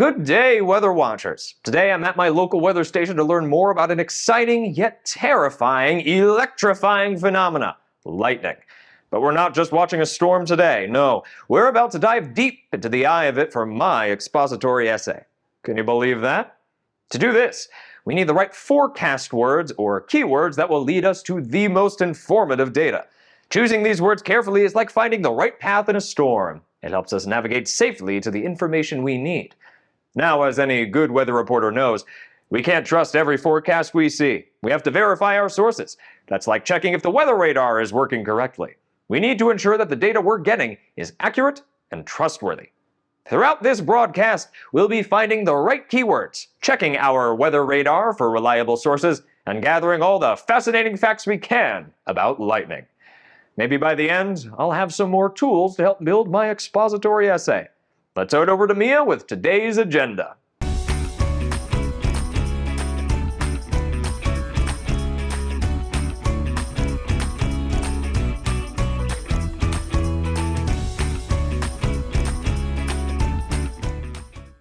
Good day, weather watchers. Today I'm at my local weather station to learn more about an exciting yet terrifying, electrifying phenomena, lightning. But we're not just watching a storm today. No, we're about to dive deep into the eye of it for my expository essay. Can you believe that? To do this, we need the right forecast words or keywords that will lead us to the most informative data. Choosing these words carefully is like finding the right path in a storm. It helps us navigate safely to the information we need. Now, as any good weather reporter knows, we can't trust every forecast we see. We have to verify our sources. That's like checking if the weather radar is working correctly. We need to ensure that the data we're getting is accurate and trustworthy. Throughout this broadcast, we'll be finding the right keywords, checking our weather radar for reliable sources, and gathering all the fascinating facts we can about lightning. Maybe by the end, I'll have some more tools to help build my expository essay. Let's head over to Mia with today's agenda.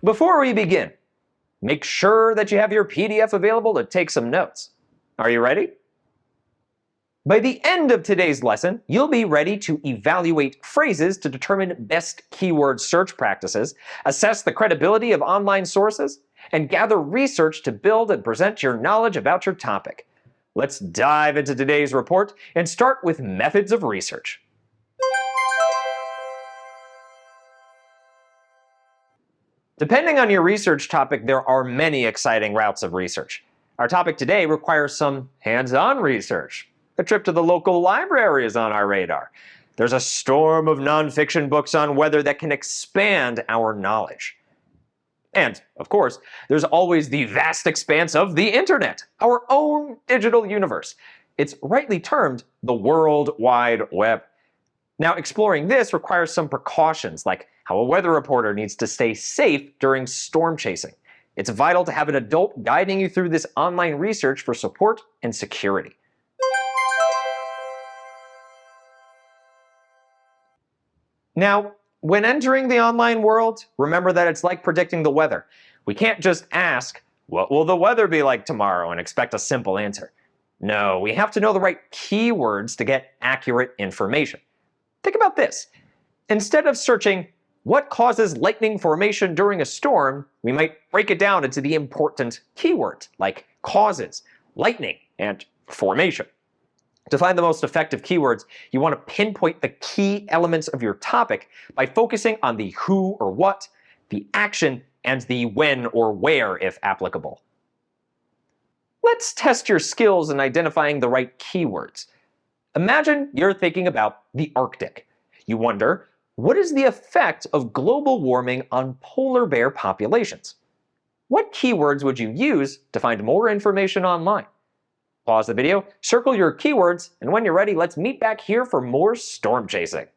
Before we begin, make sure that you have your PDF available to take some notes. Are you ready? By the end of today's lesson, you'll be ready to evaluate phrases to determine best keyword search practices, assess the credibility of online sources, and gather research to build and present your knowledge about your topic. Let's dive into today's report and start with methods of research. Depending on your research topic, there are many exciting routes of research. Our topic today requires some hands-on research. A trip to the local library is on our radar. There's a storm of nonfiction books on weather that can expand our knowledge. And, of course, there's always the vast expanse of the internet, our own digital universe. It's rightly termed the World Wide Web. Now, exploring this requires some precautions, like how a weather reporter needs to stay safe during storm chasing. It's vital to have an adult guiding you through this online research for support and security. Now, when entering the online world, remember that it's like predicting the weather. We can't just ask, what will the weather be like tomorrow, and expect a simple answer. No, we have to know the right keywords to get accurate information. Think about this. Instead of searching, what causes lightning formation during a storm, we might break it down into the important keywords, like causes, lightning, and formation. To find the most effective keywords, you want to pinpoint the key elements of your topic by focusing on the who or what, the action, and the when or where if applicable. Let's test your skills in identifying the right keywords. Imagine you're thinking about the Arctic. You wonder, what is the effect of global warming on polar bear populations? What keywords would you use to find more information online? Pause the video, circle your keywords, and when you're ready, let's meet back here for more storm chasing.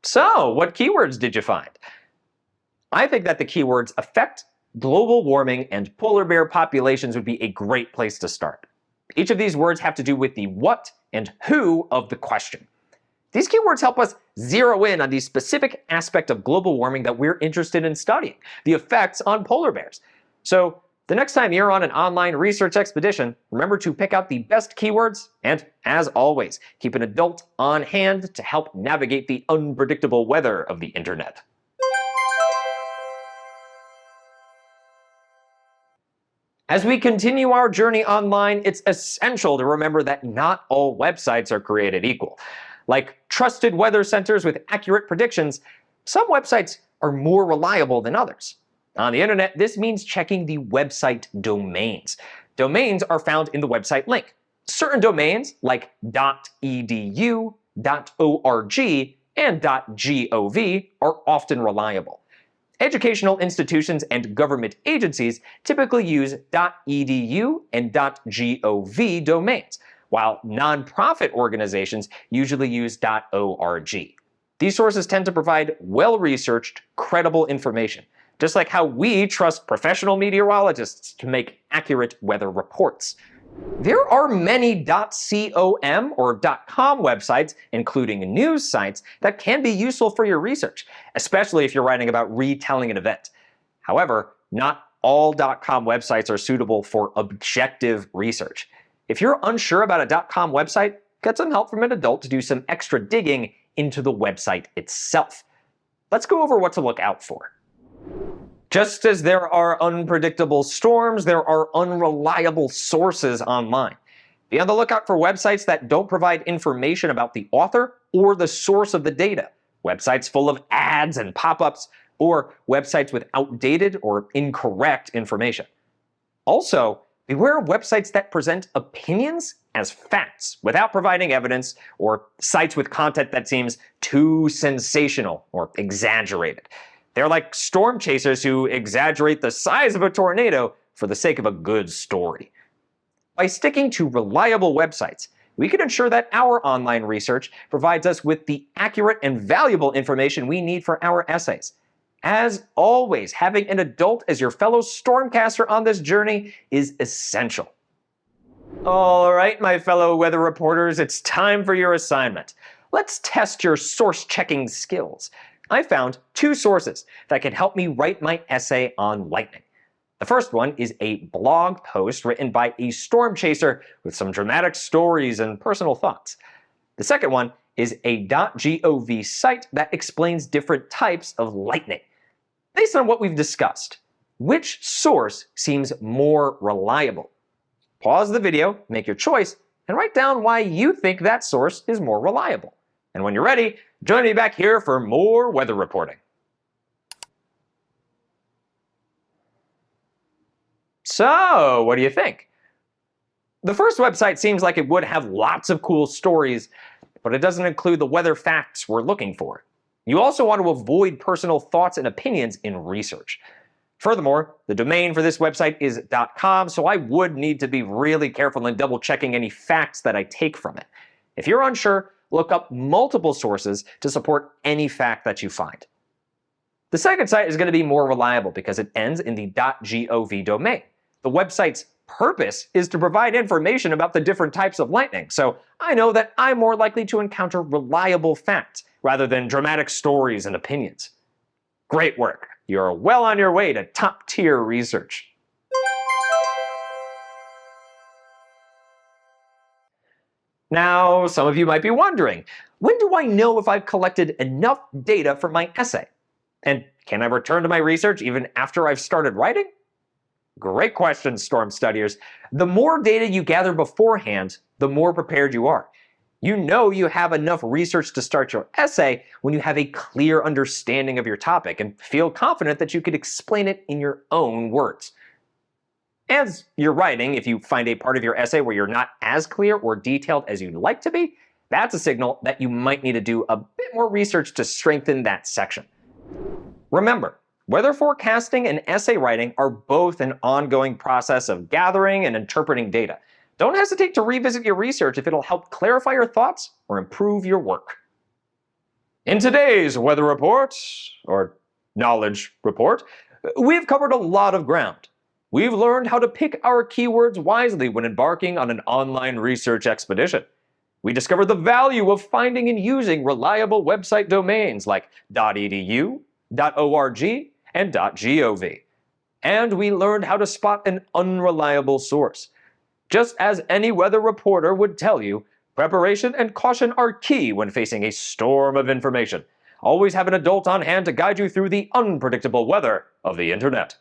So, what keywords did you find? I think that the keywords effect, global warming, and polar bear populations would be a great place to start. Each of these words have to do with the what and who of the question. These keywords help us zero in on the specific aspect of global warming that we're interested in studying, the effects on polar bears. So, the next time you're on an online research expedition, remember to pick out the best keywords and, as always, keep an adult on hand to help navigate the unpredictable weather of the internet. As we continue our journey online, it's essential to remember that not all websites are created equal. Like trusted weather centers with accurate predictions, some websites are more reliable than others. On the internet, this means checking the website domains. Domains are found in the website link. Certain domains, like .edu, .org, and .gov, are often reliable. Educational institutions and government agencies typically use .edu and .gov domains, while nonprofit organizations usually use .org. These sources tend to provide well-researched, credible information, just like how we trust professional meteorologists to make accurate weather reports. There are many .com or .com websites, including news sites, that can be useful for your research, especially if you're writing about retelling an event. However, not all .com websites are suitable for objective research. If you're unsure about a .com website, get some help from an adult to do some extra digging into the website itself. Let's go over what to look out for. Just as there are unpredictable storms, there are unreliable sources online. Be on the lookout for websites that don't provide information about the author or the source of the data, websites full of ads and pop-ups, or websites with outdated or incorrect information. Also, beware of websites that present opinions as facts without providing evidence, or sites with content that seems too sensational or exaggerated. They're like storm chasers who exaggerate the size of a tornado for the sake of a good story. By sticking to reliable websites, we can ensure that our online research provides us with the accurate and valuable information we need for our essays. As always, having an adult as your fellow stormcaster on this journey is essential. All right, my fellow weather reporters, it's time for your assignment. Let's test your source-checking skills. I found 2 sources that can help me write my essay on lightning. The first one is a blog post written by a storm chaser with some dramatic stories and personal thoughts. The second one is a .gov site that explains different types of lightning. Based on what we've discussed, which source seems more reliable? Pause the video, make your choice, and write down why you think that source is more reliable. And when you're ready, join me back here for more weather reporting. So, what do you think? The first website seems like it would have lots of cool stories, but it doesn't include the weather facts we're looking for. You also want to avoid personal thoughts and opinions in research. Furthermore, the domain for this website is .com, so I would need to be really careful in double-checking any facts that I take from it. If you're unsure, look up multiple sources to support any fact that you find. The second site is going to be more reliable because it ends in the .gov domain. The website's purpose is to provide information about the different types of lightning, so I know that I'm more likely to encounter reliable facts rather than dramatic stories and opinions. Great work. You're well on your way to top-tier research. Now, some of you might be wondering, when do I know if I've collected enough data for my essay? And can I return to my research even after I've started writing? Great question, storm studiers. The more data you gather beforehand, the more prepared you are. You know you have enough research to start your essay when you have a clear understanding of your topic and feel confident that you could explain it in your own words. As you're writing, if you find a part of your essay where you're not as clear or detailed as you'd like to be, that's a signal that you might need to do a bit more research to strengthen that section. Remember, weather forecasting and essay writing are both an ongoing process of gathering and interpreting data. Don't hesitate to revisit your research if it'll help clarify your thoughts or improve your work. In today's weather report, or knowledge report, we've covered a lot of ground. We've learned how to pick our keywords wisely when embarking on an online research expedition. We discovered the value of finding and using reliable website domains like .edu, .org, and .gov. And we learned how to spot an unreliable source. Just as any weather reporter would tell you, preparation and caution are key when facing a storm of information. Always have an adult on hand to guide you through the unpredictable weather of the internet.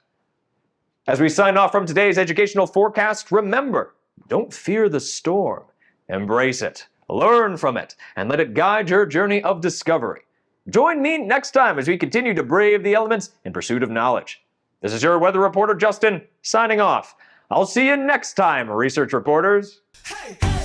As we sign off from today's educational forecast, remember, don't fear the storm. Embrace it, learn from it, and let it guide your journey of discovery. Join me next time as we continue to brave the elements in pursuit of knowledge. This is your weather reporter, Justin, signing off. I'll see you next time, research reporters. Hey.